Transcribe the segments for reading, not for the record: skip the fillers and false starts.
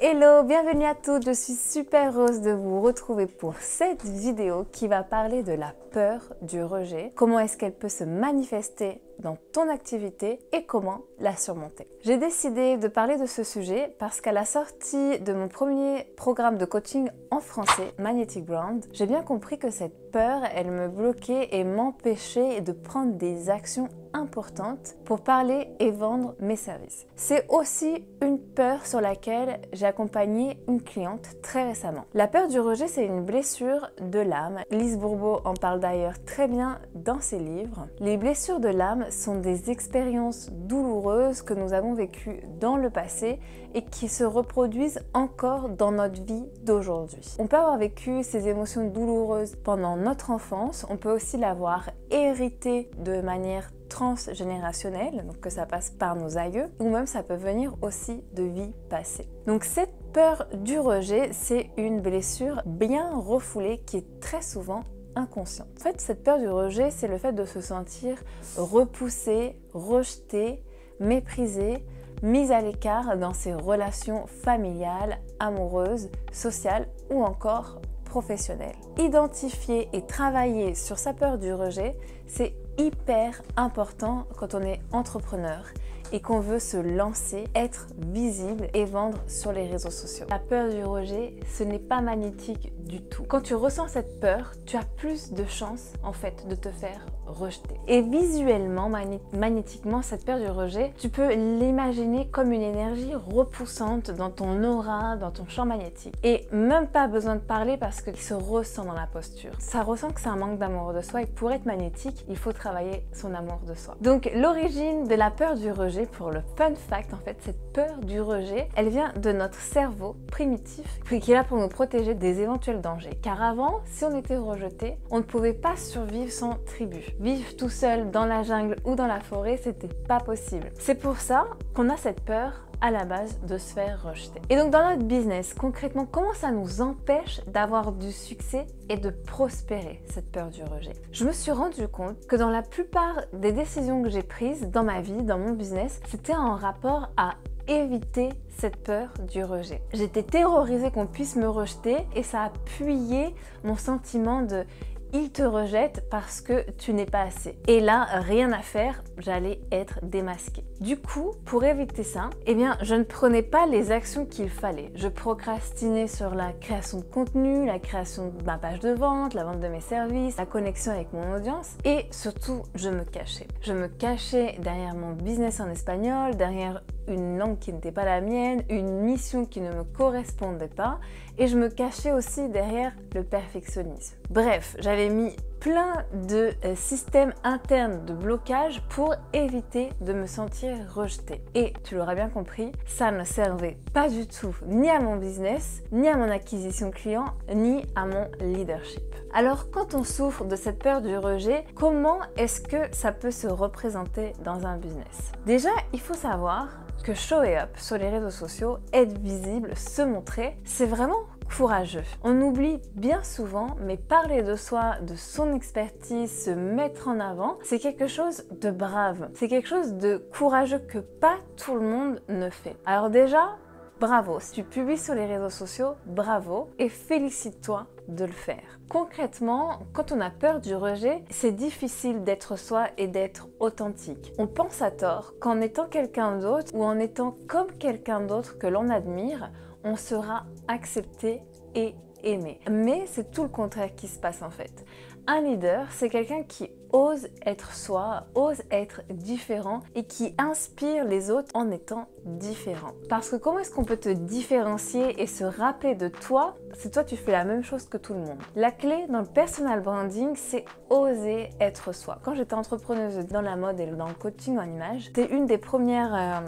Hello, bienvenue à toutes, je suis super heureuse de vous retrouver pour cette vidéo qui va parler de la peur du rejet, comment est-ce qu'elle peut se manifester dans ton activité et comment la surmonter. J'ai décidé de parler de ce sujet parce qu'à la sortie de mon premier programme de coaching en français, Magnetic Brand, j'ai bien compris que cette peur, elle me bloquait et m'empêchait de prendre des actions importantes pour parler et vendre mes services. C'est aussi une peur sur laquelle j'ai accompagné une cliente très récemment. La peur du rejet, c'est une blessure de l'âme. Lise Bourbeau en parle d'ailleurs très bien dans ses livres. Les blessures de l'âme sont des expériences douloureuses que nous avons vécues dans le passé et qui se reproduisent encore dans notre vie d'aujourd'hui. On peut avoir vécu ces émotions douloureuses pendant notre enfance, on peut aussi l'avoir hérité de manière transgénérationnelle, donc que ça passe par nos aïeux, ou même ça peut venir aussi de vies passées. Donc cette peur du rejet, c'est une blessure bien refoulée qui est très souvent inconsciente. En fait, cette peur du rejet, c'est le fait de se sentir repoussé, rejeté, méprisé, mise à l'écart dans ses relations familiales, amoureuses, sociales ou encore professionnelles. Identifier et travailler sur sa peur du rejet, c'est hyper important quand on est entrepreneur et qu'on veut se lancer, être visible et vendre sur les réseaux sociaux. La peur du rejet, ce n'est pas magnétique du tout. Quand tu ressens cette peur, tu as plus de chances en fait de te faire rejeter. Et visuellement, magnétiquement, cette peur du rejet, tu peux l'imaginer comme une énergie repoussante dans ton aura, dans ton champ magnétique. Et même pas besoin de parler parce qu'il se ressent dans la posture. Ça ressent que c'est un manque d'amour de soi et pour être magnétique, il faut travailler son amour de soi. Donc l'origine de la peur du rejet, pour le fun fact, en fait, cette peur du rejet, elle vient de notre cerveau primitif qui est là pour nous protéger des éventuels dangers. Car avant, si on était rejeté, on ne pouvait pas survivre sans tribu. Vivre tout seul dans la jungle ou dans la forêt, c'était pas possible. C'est pour ça qu'on a cette peur à la base de se faire rejeter. Et donc dans notre business, concrètement, comment ça nous empêche d'avoir du succès et de prospérer, cette peur du rejet? Je me suis rendu compte que dans la plupart des décisions que j'ai prises dans ma vie, dans mon business, c'était en rapport à éviter cette peur du rejet. J'étais terrorisée qu'on puisse me rejeter et ça a appuyé mon sentiment de il te rejette parce que tu n'es pas assez. Et là, rien à faire, j'allais être démasquée. Du coup, pour éviter ça, je ne prenais pas les actions qu'il fallait. Je procrastinais sur la création de contenu, la création de ma page de vente, la vente de mes services, la connexion avec mon audience et surtout, je me cachais. Je me cachais derrière mon business en espagnol, derrière une langue qui n'était pas la mienne, une mission qui ne me correspondait pas et je me cachais aussi derrière le perfectionnisme. Bref, j'avais mis plein de systèmes internes de blocage pour éviter de me sentir rejetée. Et tu l'auras bien compris, ça ne servait pas du tout ni à mon business, ni à mon acquisition client, ni à mon leadership. Alors quand on souffre de cette peur du rejet, comment est-ce que ça peut se représenter dans un business? Déjà, il faut savoir que show up sur les réseaux sociaux, être visible, se montrer, c'est vraiment courageux. On oublie bien souvent, mais parler de soi, de son expertise, se mettre en avant, c'est quelque chose de brave. C'est quelque chose de courageux que pas tout le monde ne fait. Alors déjà, bravo. Si tu publies sur les réseaux sociaux, bravo et félicite-toi de le faire. Concrètement, quand on a peur du rejet, c'est difficile d'être soi et d'être authentique. On pense à tort qu'en étant quelqu'un d'autre ou en étant comme quelqu'un d'autre que l'on admire, on sera accepté et aimé. Mais c'est tout le contraire qui se passe en fait. Un leader, c'est quelqu'un qui ose être soi, ose être différent et qui inspire les autres en étant différent. Parce que comment est-ce qu'on peut te différencier et se rappeler de toi si toi tu fais la même chose que tout le monde? La clé dans le personal branding, c'est oser être soi. Quand j'étais entrepreneuse dans la mode et dans le coaching en image, j'étais une des premières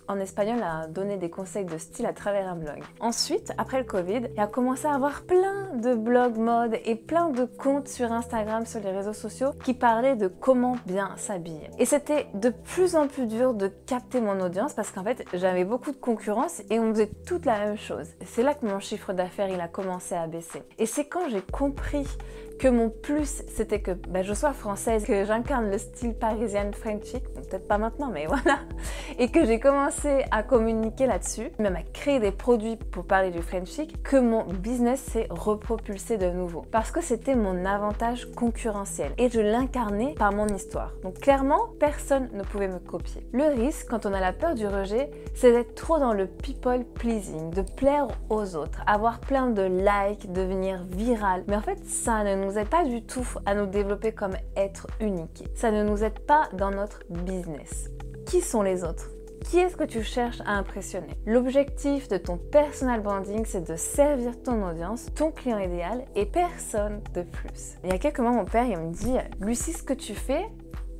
en espagnol à donner des conseils de style à travers un blog. Ensuite, après le Covid, il a commencé à avoir plein de blogs mode et plein de comptes sur Instagram, sur les réseaux sociaux qui parlaient de comment bien s'habiller. Et c'était de plus en plus dur de capter mon audience parce qu'en fait, j'avais beaucoup de concurrence et on faisait toute la même chose. C'est là que mon chiffre d'affaires, il a commencé à baisser. Et c'est quand j'ai compris que mon plus c'était que je sois française, que j'incarne le style parisien French chic, bon, peut-être pas maintenant mais voilà, et que j'ai commencé à communiquer là-dessus, même à créer des produits pour parler du French chic, que mon business s'est repropulsé de nouveau parce que c'était mon avantage concurrentiel et je l'incarnais par mon histoire. Donc clairement, personne ne pouvait me copier. Le risque quand on a la peur du rejet, c'est d'être trop dans le people pleasing, de plaire aux autres, avoir plein de likes, devenir viral. Mais en fait, ça ne nous aide pas du tout à nous développer comme être unique. Ça ne nous aide pas dans notre business. Qui sont les autres? Qui est-ce que tu cherches à impressionner? L'objectif de ton personal branding, c'est de servir ton audience, ton client idéal et personne de plus. Il y a quelques mois, mon père il me dit « Lucie, ce que tu fais,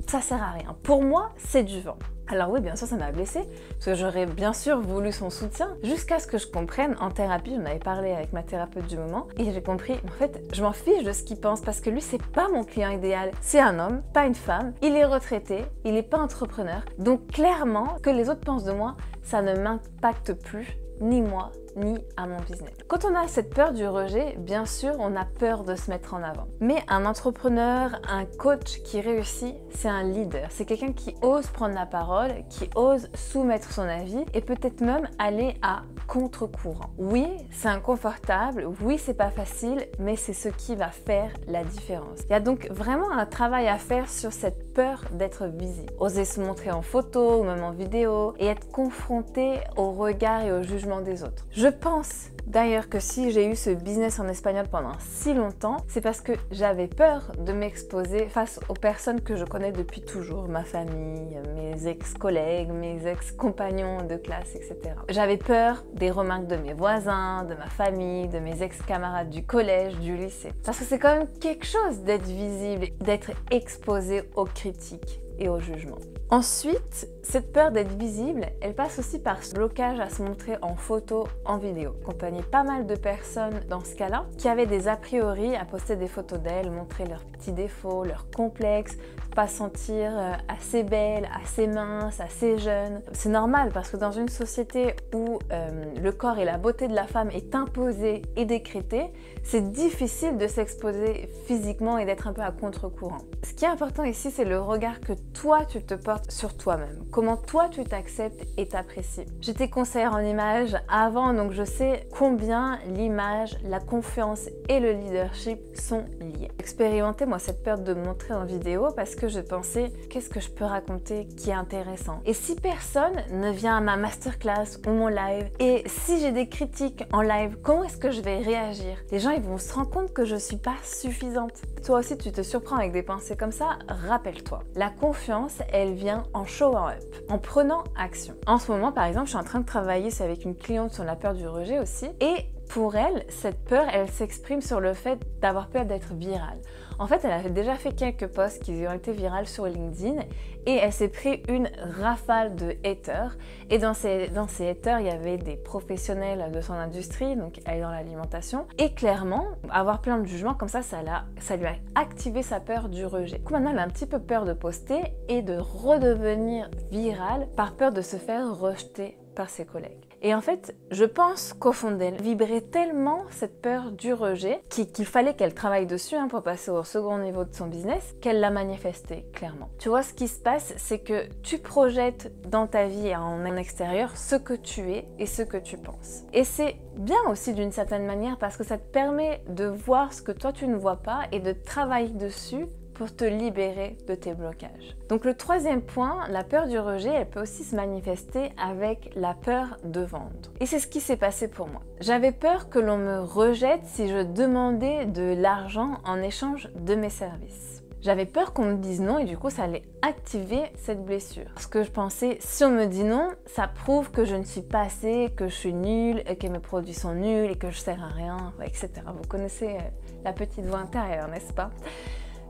ça sert à rien. Pour moi, c'est du vent. » Alors oui, bien sûr, ça m'a blessée, parce que j'aurais bien sûr voulu son soutien, jusqu'à ce que je comprenne, en thérapie, j'en avais parlé avec ma thérapeute du moment, et j'ai compris, en fait, je m'en fiche de ce qu'il pense, parce que lui, c'est pas mon client idéal. C'est un homme, pas une femme, il est retraité, il n'est pas entrepreneur, donc clairement, que les autres pensent de moi, ça ne m'impacte plus, ni moi, ni à mon business. Quand on a cette peur du rejet, bien sûr, on a peur de se mettre en avant. Mais un entrepreneur, un coach qui réussit, c'est un leader. C'est quelqu'un qui ose prendre la parole, qui ose soumettre son avis et peut-être même aller à contre-courant. Oui, c'est inconfortable, oui, c'est pas facile, mais c'est ce qui va faire la différence. Il y a donc vraiment un travail à faire sur cette peur d'être visible. Oser se montrer en photo ou même en vidéo et être confronté au regard et au jugement des autres. Je pense d'ailleurs que si j'ai eu ce business en espagnol pendant si longtemps, c'est parce que j'avais peur de m'exposer face aux personnes que je connais depuis toujours, ma famille, mes ex-collègues, mes ex-compagnons de classe, etc. J'avais peur des remarques de mes voisins, de ma famille, de mes ex-camarades du collège, du lycée. Parce que c'est quand même quelque chose d'être visible, d'être exposé aux critiques et au jugement. Ensuite, cette peur d'être visible, elle passe aussi par ce blocage à se montrer en photo, en vidéo. J'accompagnais pas mal de personnes dans ce cas-là qui avaient des a priori à poster des photos d'elles, montrer leurs petits défauts, leurs complexes, pas sentir assez belle, assez mince, assez jeune. C'est normal parce que dans une société où le corps et la beauté de la femme est imposée et décrétée, c'est difficile de s'exposer physiquement et d'être un peu à contre-courant. Ce qui est important ici, c'est le regard que toi tu te portes sur toi-même. Comment toi tu t'acceptes et t'apprécies. J'étais conseillère en image avant, donc je sais combien l'image, la confiance et le leadership sont liés. Expérimentez moi cette peur de me montrer en vidéo parce que je pensais qu'est-ce que je peux raconter qui est intéressant. Et si personne ne vient à ma masterclass ou mon live et si j'ai des critiques en live, comment est-ce que je vais réagir? Les gens ils vont se rendre compte que je suis pas suffisante. Toi aussi tu te surprends avec des pensées comme ça, rappelle-toi. La confiance elle vient en showing up, en prenant action. En ce moment par exemple je suis en train de travailler avec une cliente sur la peur du rejet aussi et pour elle, cette peur, elle s'exprime sur le fait d'avoir peur d'être virale. En fait, elle avait déjà fait quelques posts qui ont été virales sur LinkedIn et elle s'est pris une rafale de haters. Et dans ces haters, il y avait des professionnels de son industrie, donc elle est dans l'alimentation. Et clairement, avoir plein de jugements comme ça lui a activé sa peur du rejet. Du coup, maintenant, elle a un petit peu peur de poster et de redevenir virale par peur de se faire rejeter par ses collègues. Et en fait, je pense qu'au fond d'elle vibrait tellement cette peur du rejet qu'il fallait qu'elle travaille dessus pour passer au second niveau de son business, qu'elle l'a manifesté clairement. Tu vois, ce qui se passe, c'est que tu projettes dans ta vie en extérieur ce que tu es et ce que tu penses. Et c'est bien aussi d'une certaine manière parce que ça te permet de voir ce que toi tu ne vois pas et de travailler dessus pour te libérer de tes blocages. Donc le troisième point, la peur du rejet, elle peut aussi se manifester avec la peur de vendre. Et c'est ce qui s'est passé pour moi. J'avais peur que l'on me rejette si je demandais de l'argent en échange de mes services. J'avais peur qu'on me dise non et du coup ça allait activer cette blessure. Parce que je pensais, si on me dit non, ça prouve que je ne suis pas assez, que je suis nulle, que mes produits sont nuls et que je sers à rien, etc. Vous connaissez la petite voix intérieure, n'est-ce pas ?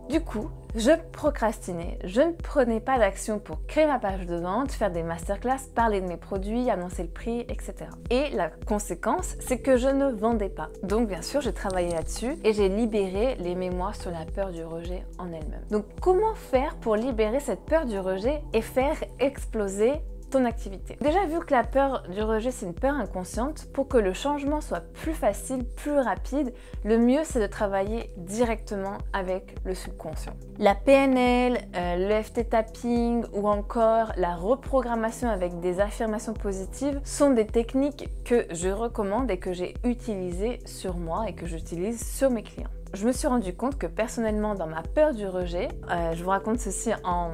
Du coup, je procrastinais, je ne prenais pas d'action pour créer ma page de vente, faire des masterclass, parler de mes produits, annoncer le prix, etc. Et la conséquence, c'est que je ne vendais pas. Donc bien sûr, j'ai travaillé là-dessus et j'ai libéré les mémoires sur la peur du rejet en elle-même. Donc comment faire pour libérer cette peur du rejet et faire exploser ton activité. Déjà, vu que la peur du rejet, c'est une peur inconsciente, pour que le changement soit plus facile, plus rapide, le mieux, c'est de travailler directement avec le subconscient. La PNL, l'EFT tapping ou encore la reprogrammation avec des affirmations positives sont des techniques que je recommande et que j'ai utilisées sur moi et que j'utilise sur mes clients. Je me suis rendu compte que personnellement, dans ma peur du rejet, je vous raconte ceci en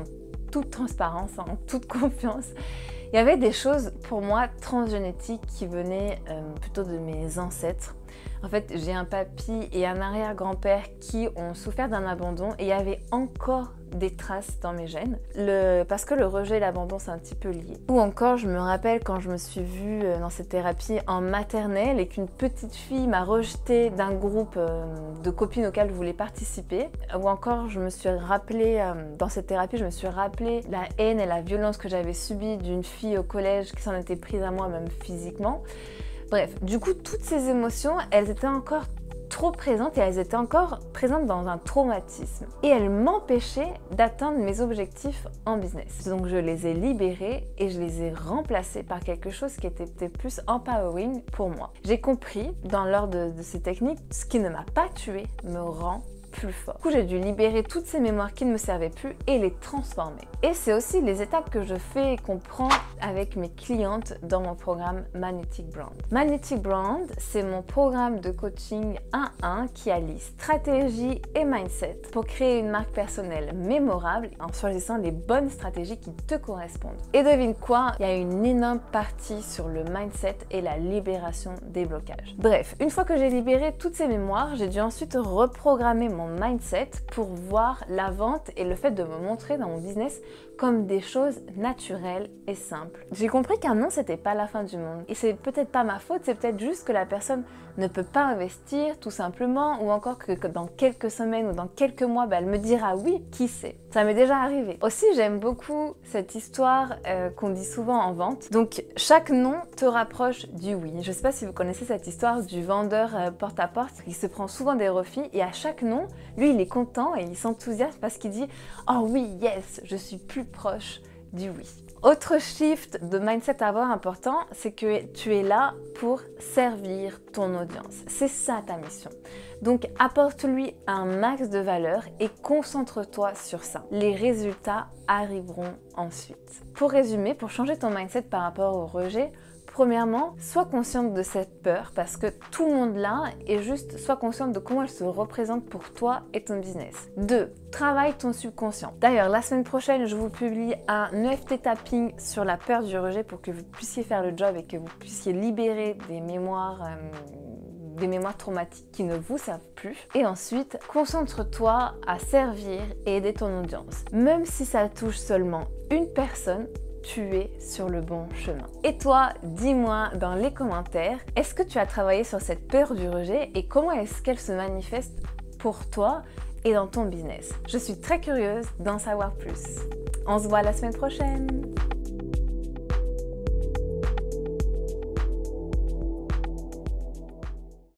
toute transparence, en toute confiance, il y avait des choses pour moi transgénétiques qui venaient plutôt de mes ancêtres. En fait, j'ai un papy et un arrière-grand-père qui ont souffert d'un abandon et il y avait encore des traces dans mes gènes, parce que le rejet et l'abandon c'est un petit peu lié. Ou encore, je me rappelle quand je me suis vue dans cette thérapie en maternelle et qu'une petite fille m'a rejetée d'un groupe de copines auquel je voulais participer. Ou encore, je me suis rappelé dans cette thérapie, je me suis rappelé la haine et la violence que j'avais subie d'une fille au collège qui s'en était prise à moi, même physiquement. Bref, du coup, toutes ces émotions, elles étaient encore trop présentes et elles étaient encore présentes dans un traumatisme. Et elles m'empêchaient d'atteindre mes objectifs en business. Donc je les ai libérées et je les ai remplacées par quelque chose qui était plus empowering pour moi. J'ai compris, dans l'ordre de ces techniques, ce qui ne m'a pas tué me rend plus fort. Du coup, j'ai dû libérer toutes ces mémoires qui ne me servaient plus et les transformer. Et c'est aussi les étapes que je fais et qu'on prend avec mes clientes dans mon programme Magnetic Brand. Magnetic Brand, c'est mon programme de coaching 1-1 qui allie stratégie et mindset pour créer une marque personnelle mémorable en choisissant les bonnes stratégies qui te correspondent. Et devine quoi, il y a une énorme partie sur le mindset et la libération des blocages. Bref, une fois que j'ai libéré toutes ces mémoires, j'ai dû ensuite reprogrammer mon mindset pour voir la vente et le fait de me montrer dans mon business comme des choses naturelles et simples. J'ai compris qu'un non, c'était pas la fin du monde. Et c'est peut-être pas ma faute, c'est peut-être juste que la personne ne peut pas investir tout simplement, ou encore que dans quelques semaines ou dans quelques mois, elle me dira oui, qui sait. Ça m'est déjà arrivé. Aussi, j'aime beaucoup cette histoire qu'on dit souvent en vente. Donc, chaque non te rapproche du oui. Je sais pas si vous connaissez cette histoire du vendeur porte à porte qui se prend souvent des refus et à chaque non, lui, il est content et il s'enthousiasme parce qu'il dit « Oh oui, yes, je suis plus proche du oui ». Autre shift de mindset à avoir important, c'est que tu es là pour servir ton audience. C'est ça ta mission. Donc apporte-lui un max de valeur et concentre-toi sur ça. Les résultats arriveront ensuite. Pour résumer, pour changer ton mindset par rapport au rejet, premièrement, sois consciente de cette peur parce que tout le monde l'a et juste sois consciente de comment elle se représente pour toi et ton business. 2. Travaille ton subconscient. D'ailleurs, la semaine prochaine, je vous publie un EFT tapping sur la peur du rejet pour que vous puissiez faire le job et que vous puissiez libérer des mémoires traumatiques qui ne vous servent plus. Et ensuite, concentre-toi à servir et aider ton audience. Même si ça touche seulement une personne, tu es sur le bon chemin. Et toi, dis-moi dans les commentaires, est-ce que tu as travaillé sur cette peur du rejet et comment est-ce qu'elle se manifeste pour toi et dans ton business? Je suis très curieuse d'en savoir plus. On se voit la semaine prochaine.